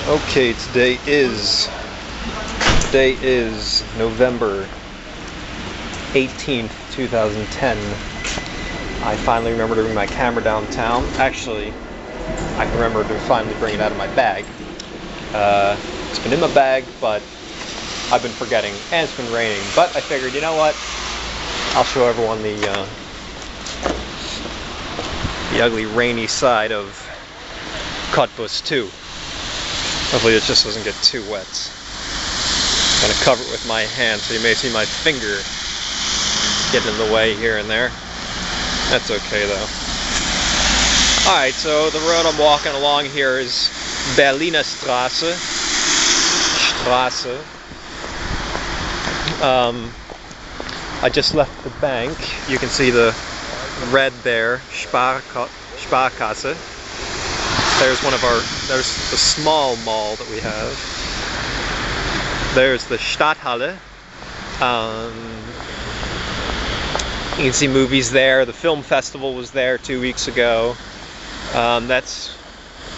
Okay, today is November 18th, 2010. I finally remembered to bring my camera downtown. Actually, I can remember to finally bring it out of my bag. It's been in my bag, but I've been forgetting, and it's been raining. But I figured, you know what? I'll show everyone the ugly rainy side of Cottbus too. Hopefully it just doesn't get too wet. I'm gonna cover it with my hand, so you may see my finger get in the way here and there. That's okay though. Alright, so the road I'm walking along here is Berliner Straße. I just left the bank. You can see the red there, Sparkasse. There's there's the small mall that we have. There's the Stadthalle. You can see movies there. The film festival was there 2 weeks ago. That's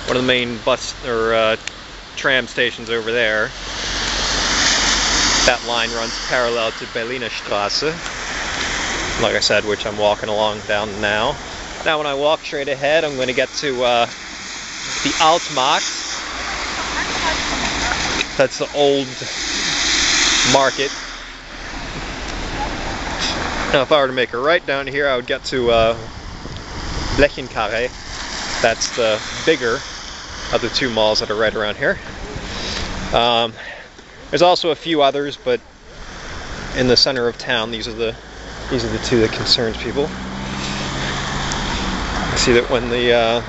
one of the main bus or tram stations over there. That line runs parallel to Berliner Straße, like I said, which I'm walking along down now. Now when I walk straight ahead, I'm going to get to the Altmarkt. That's the old market. Now if I were to make a right down here, I would get to Blechenkarre. That's the bigger of the two malls that are right around here. There's also a few others, but in the center of town, these are the two that concerns people. You see that when the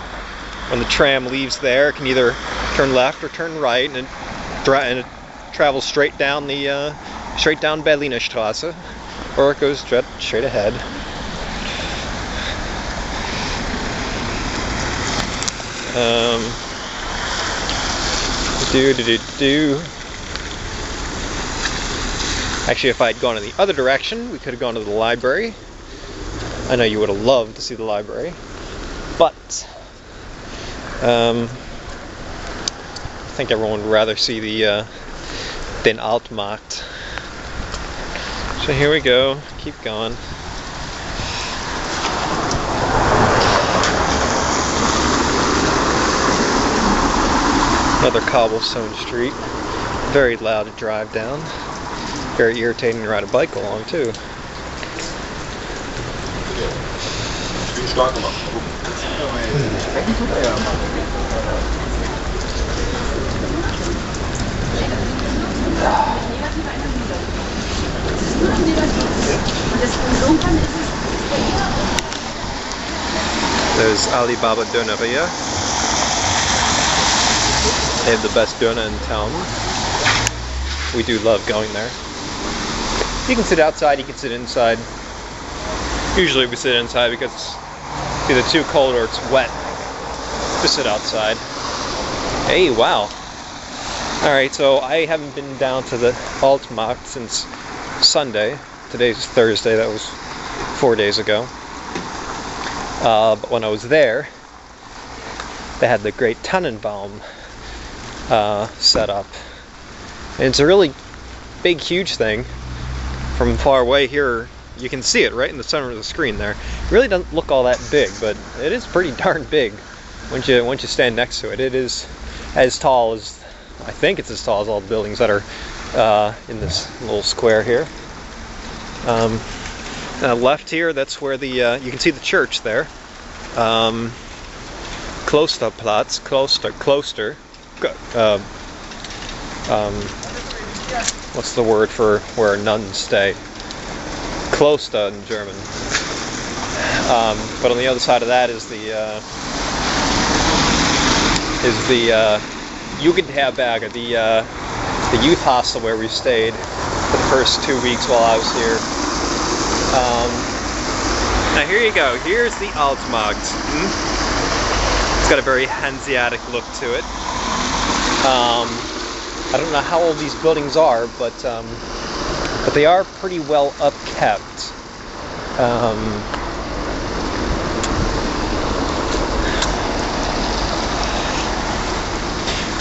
tram leaves there, it can either turn left or turn right, and it travels straight down Berliner Straße, or it goes straight ahead. Actually, if I'd gone in the other direction, we could have gone to the library. I know you would have loved to see the library, but I think everyone would rather see the Den Altmarkt. So here we go. Keep going. Another cobblestone street. Very loud to drive down. Very irritating to ride a bike along too. There's Alibaba Döneria. They have the best doner in town. We do love going there. You can sit outside, you can sit inside. Usually we sit inside because it's either too cold or it's wet to sit outside. Hey, wow. Alright, so I haven't been down to the Altmarkt since Sunday. Today's Thursday, that was 4 days ago. But when I was there, they had the great Tannenbaum set up. And it's a really big, huge thing. From far away here, you can see it right in the center of the screen there. It really doesn't look all that big, but it is pretty darn big once you stand next to it. It is as tall as, I think it's as tall as all the buildings that are in this little square here. Left here, that's where the you can see the church there. Klosterplatz, Kloster. What's the word for where nuns stay? Kloster in German. But on the other side of that is the Jugendherberge, the youth hostel where we stayed for the first 2 weeks while I was here. Now here you go. Here's the Altmarkt. It's got a very Hanseatic look to it. I don't know how old these buildings are, but they are pretty well upkept.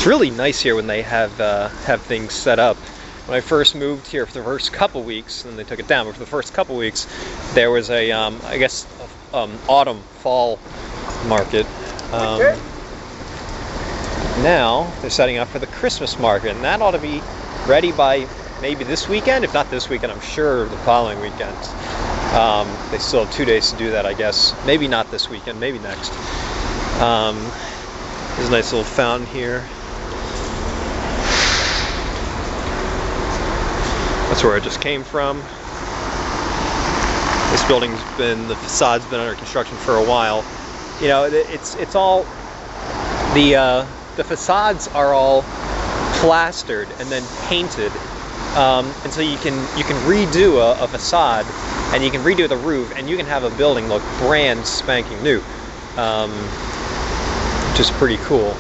It's really nice here when they have things set up. When I first moved here for the first couple weeks, and they took it down, but for the first couple weeks, there was a, I guess, autumn, fall market. Now they're setting up for the Christmas market, and that ought to be ready by maybe this weekend. If not this weekend, I'm sure the following weekend. They still have 2 days to do that, I guess. Maybe not this weekend, maybe next. There's a nice little fountain here. That's where I just came from. This building's been, the facade's been under construction for a while. You know, it's all, the facades are all plastered and then painted, and so you can redo a facade, and you can redo the roof, and you can have a building look brand spanking new, which is pretty cool.